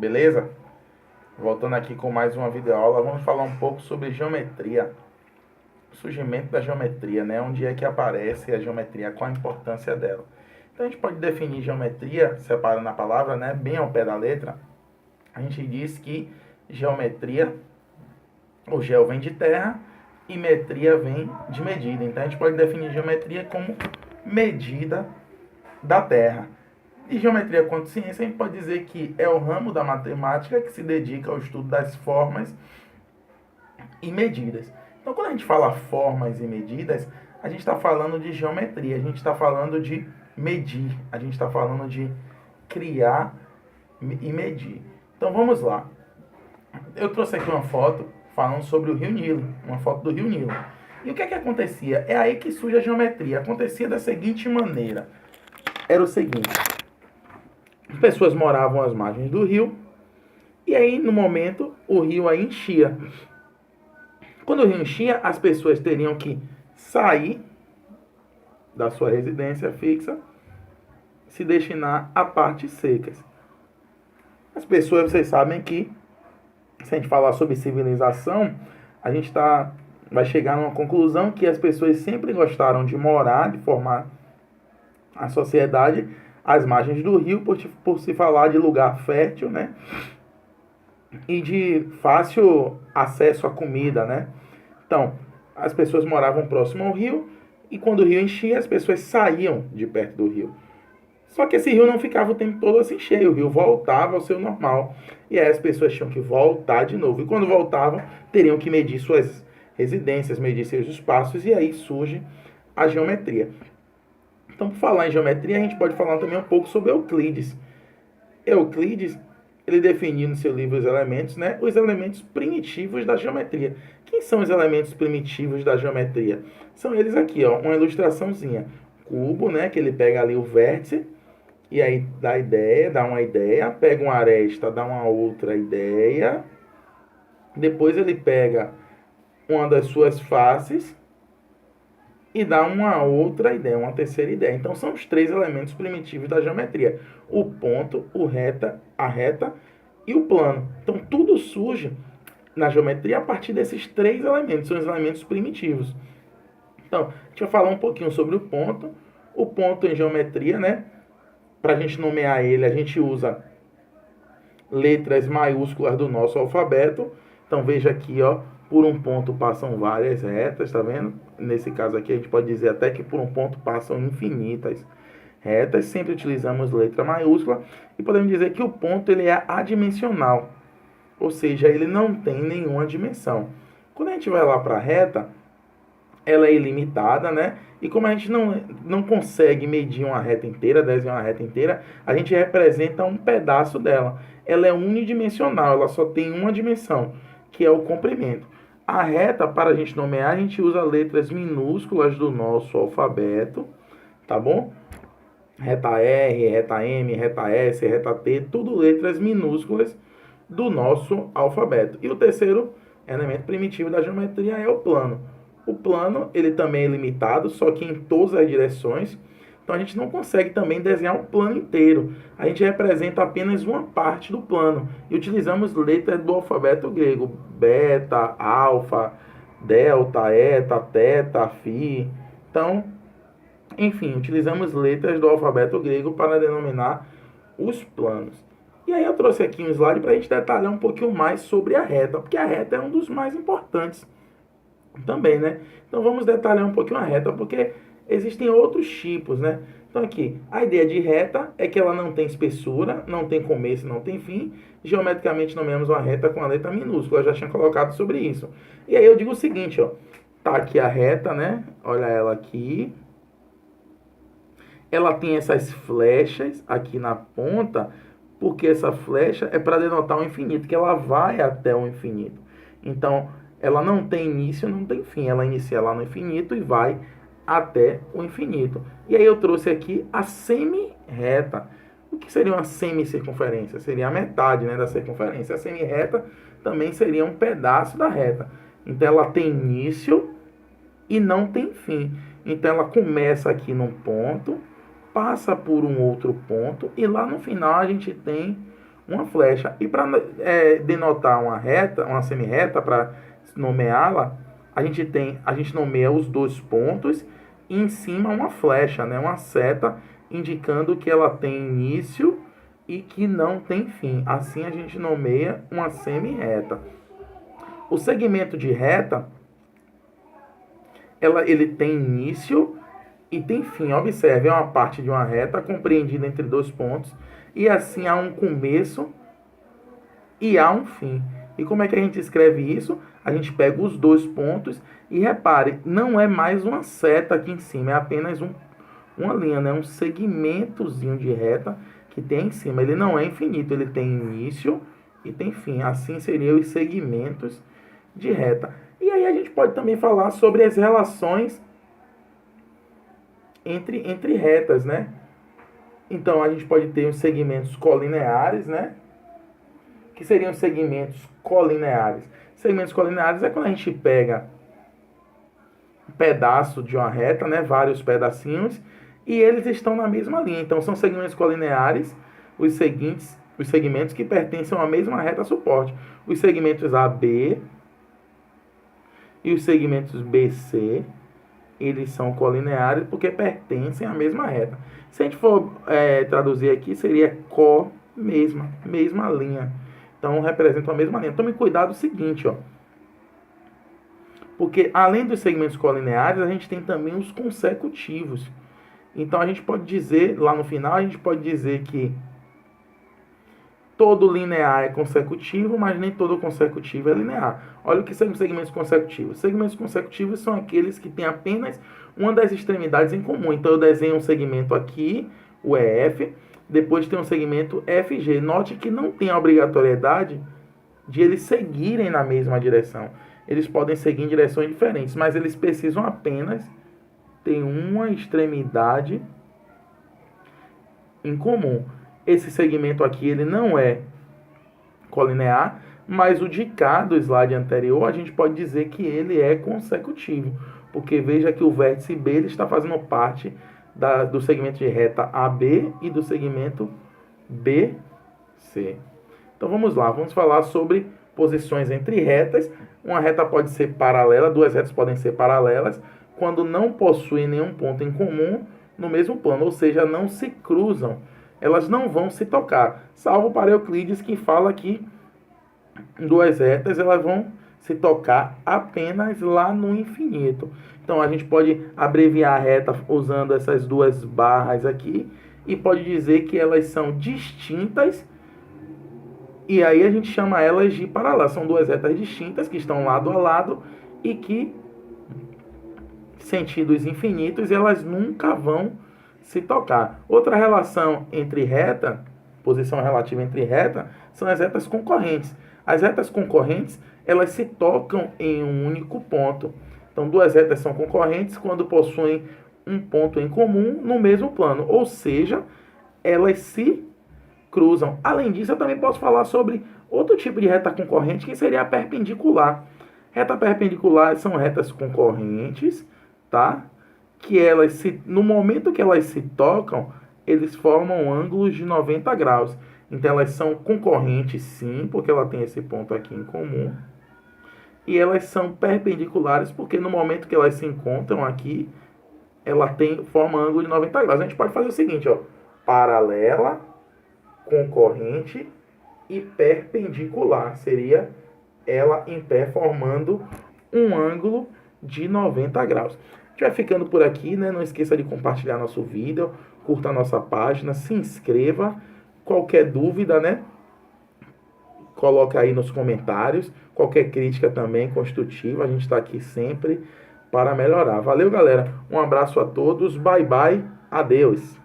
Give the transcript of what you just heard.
Beleza? Voltando aqui com mais uma videoaula, vamos falar um pouco sobre geometria. O surgimento da geometria, né? Onde é que aparece a geometria, qual a importância dela. Então a gente pode definir geometria, separando a palavra, né? Bem ao pé da letra. A gente diz que geometria, o geo vem de terra e metria vem de medida. Então a gente pode definir geometria como medida da terra. E geometria quanto ciência, a gente pode dizer que é o ramo da matemática que se dedica ao estudo das formas e medidas. Então, quando a gente fala formas e medidas, a gente está falando de geometria, a gente está falando de medir, a gente está falando de criar e medir. Então, vamos lá. Eu trouxe aqui uma foto falando sobre o Rio Nilo, uma foto do Rio Nilo. E o que é que acontecia? É aí que surge a geometria. Acontecia da seguinte maneira. Era o seguinte. As pessoas moravam às margens do rio, e aí, no momento, o rio aí enchia. Quando o rio enchia, as pessoas teriam que sair da sua residência fixa, se destinar a partes secas. As pessoas, vocês sabem que, se a gente falar sobre civilização, a gente vai chegar numa conclusão que as pessoas sempre gostaram de morar, de formar a sociedade às margens do rio, por se falar de lugar fértil, né? E de fácil acesso à comida, né? Então, as pessoas moravam próximo ao rio e quando o rio enchia, as pessoas saíam de perto do rio. Só que esse rio não ficava o tempo todo assim cheio, o rio voltava ao seu normal. E aí as pessoas tinham que voltar de novo. E quando voltavam, teriam que medir suas residências, medir seus espaços, e aí surge a geometria. Então, por falar em geometria, a gente pode falar também um pouco sobre Euclides. Euclides, ele definiu no seu livro Os Elementos, né, os elementos primitivos da geometria. Quem são os elementos primitivos da geometria? São eles aqui, ó, uma ilustraçãozinha. Cubo, né, que ele pega ali o vértice, e aí dá uma ideia, pega uma aresta, dá uma outra ideia. Depois ele pega uma das suas faces e dá uma outra ideia, uma terceira ideia. Então são os três elementos primitivos da geometria: o ponto, a reta e o plano. Então tudo surge na geometria a partir desses três elementos, são os elementos primitivos. Então, a gente vai falar um pouquinho sobre o ponto. O ponto em geometria, né? Para a gente nomear ele, a gente usa letras maiúsculas do nosso alfabeto. Então veja aqui, ó, por um ponto passam várias retas, tá vendo? Nesse caso aqui a gente pode dizer até que por um ponto passam infinitas retas. Sempre utilizamos letra maiúscula e podemos dizer que o ponto ele é adimensional, ou seja, ele não tem nenhuma dimensão. Quando a gente vai lá para a reta, ela é ilimitada, né? E como a gente não consegue medir uma reta inteira, desenhar uma reta inteira, a gente representa um pedaço dela. Ela é unidimensional, ela só tem uma dimensão, que é o comprimento. A reta, para a gente nomear, a gente usa letras minúsculas do nosso alfabeto, tá bom? Reta R, reta M, reta S, reta T, tudo letras minúsculas do nosso alfabeto. E o terceiro elemento primitivo da geometria é o plano. O plano, ele também é limitado, só que em todas as direções. Então a gente não consegue também desenhar o plano inteiro. A gente representa apenas uma parte do plano e utilizamos letras do alfabeto grego: beta, alfa, delta, eta, teta, fi. Então, enfim, utilizamos letras do alfabeto grego para denominar os planos. E aí eu trouxe aqui um slide para a gente detalhar um pouquinho mais sobre a reta, porque a reta é um dos mais importantes também, né? Então vamos detalhar um pouquinho a reta, porque existem outros tipos, né? Então aqui, a ideia de reta é que ela não tem espessura, não tem começo, não tem fim. Geometricamente nomeamos uma reta com a letra minúscula, eu já tinha colocado sobre isso. E aí eu digo o seguinte, ó, tá aqui a reta, né? Olha ela aqui. Ela tem essas flechas aqui na ponta, porque essa flecha é para denotar o infinito, que ela vai até o infinito. Então, ela não tem início, não tem fim. Ela inicia lá no infinito e vai até o infinito. E aí eu trouxe aqui a semi-reta. O que seria uma semicircunferência? Seria a metade, né, da circunferência. A semi-reta também seria um pedaço da reta. Então, ela tem início e não tem fim. Então, ela começa aqui num ponto, passa por um outro ponto e lá no final a gente tem uma flecha. E para denotar uma reta, uma semi-reta, para nomeá-la, a gente nomeia os dois pontos e em cima uma flecha, né? Uma seta, indicando que ela tem início e que não tem fim. Assim a gente nomeia uma semi-reta. O segmento de reta, ele tem início e tem fim. Observe, é uma parte de uma reta compreendida entre dois pontos e assim há um começo e há um fim. E como é que a gente escreve isso? A gente pega os dois pontos e repare, não é mais uma seta aqui em cima, é apenas uma linha, né? Um segmentozinho de reta que tem em cima. Ele não é infinito, ele tem início e tem fim. Assim seriam os segmentos de reta. E aí a gente pode também falar sobre as relações entre retas, né? Então a gente pode ter os segmentos colineares, né? Que seriam segmentos colineares. Segmentos colineares é quando a gente pega um pedaço de uma reta, né? Vários pedacinhos, e eles estão na mesma linha. Então são segmentos colineares os segmentos que pertencem a uma mesma reta suporte. Os segmentos AB e os segmentos BC, eles são colineares porque pertencem à mesma reta. Se a gente for traduzir aqui, seria mesma linha. Então, representam a mesma linha. Tome cuidado o seguinte, ó. Porque, além dos segmentos colineares, a gente tem também os consecutivos. Então, a gente pode dizer, lá no final, a gente pode dizer que todo linear é consecutivo, mas nem todo consecutivo é linear. Olha o que são segmentos consecutivos. Segmentos consecutivos são aqueles que têm apenas uma das extremidades em comum. Então, eu desenho um segmento aqui, o EF, depois tem um segmento FG. Note que não tem a obrigatoriedade de eles seguirem na mesma direção. Eles podem seguir em direções diferentes, mas eles precisam apenas ter uma extremidade em comum. Esse segmento aqui, ele não é colinear, mas o de cá do slide anterior, a gente pode dizer que ele é consecutivo, porque veja que o vértice B ele está fazendo parte do segmento de reta AB e do segmento BC. Então vamos lá, vamos falar sobre posições entre retas. Uma reta pode ser paralela, duas retas podem ser paralelas, quando não possuem nenhum ponto em comum no mesmo plano, ou seja, não se cruzam. Elas não vão se tocar, salvo para Euclides, que fala que duas retas elas vão se tocar apenas lá no infinito. Então a gente pode abreviar a reta usando essas duas barras aqui e pode dizer que elas são distintas e aí a gente chama elas de paralelas. São duas retas distintas que estão lado a lado e que sentidos infinitos elas nunca vão se tocar. Outra relação entre reta, posição relativa entre reta, são as retas concorrentes. As retas concorrentes, elas se tocam em um único ponto. Então, duas retas são concorrentes quando possuem um ponto em comum no mesmo plano. Ou seja, elas se cruzam. Além disso, eu também posso falar sobre outro tipo de reta concorrente, que seria a perpendicular. Reta perpendicular são retas concorrentes, tá? Que elas no momento que elas se tocam, eles formam ângulos de 90 graus. Então elas são concorrentes sim, porque ela tem esse ponto aqui em comum. E elas são perpendiculares porque no momento que elas se encontram aqui, ela forma ângulo de 90 graus. A gente pode fazer o seguinte, ó, paralela, concorrente e perpendicular. Seria ela em pé formando um ângulo de 90 graus. A gente vai ficando por aqui, né? Não esqueça de compartilhar nosso vídeo, curta a nossa página, se inscreva. Qualquer dúvida, né? Coloca aí nos comentários. Qualquer crítica também construtiva, a gente está aqui sempre para melhorar. Valeu, galera. Um abraço a todos. Bye, bye. Adeus.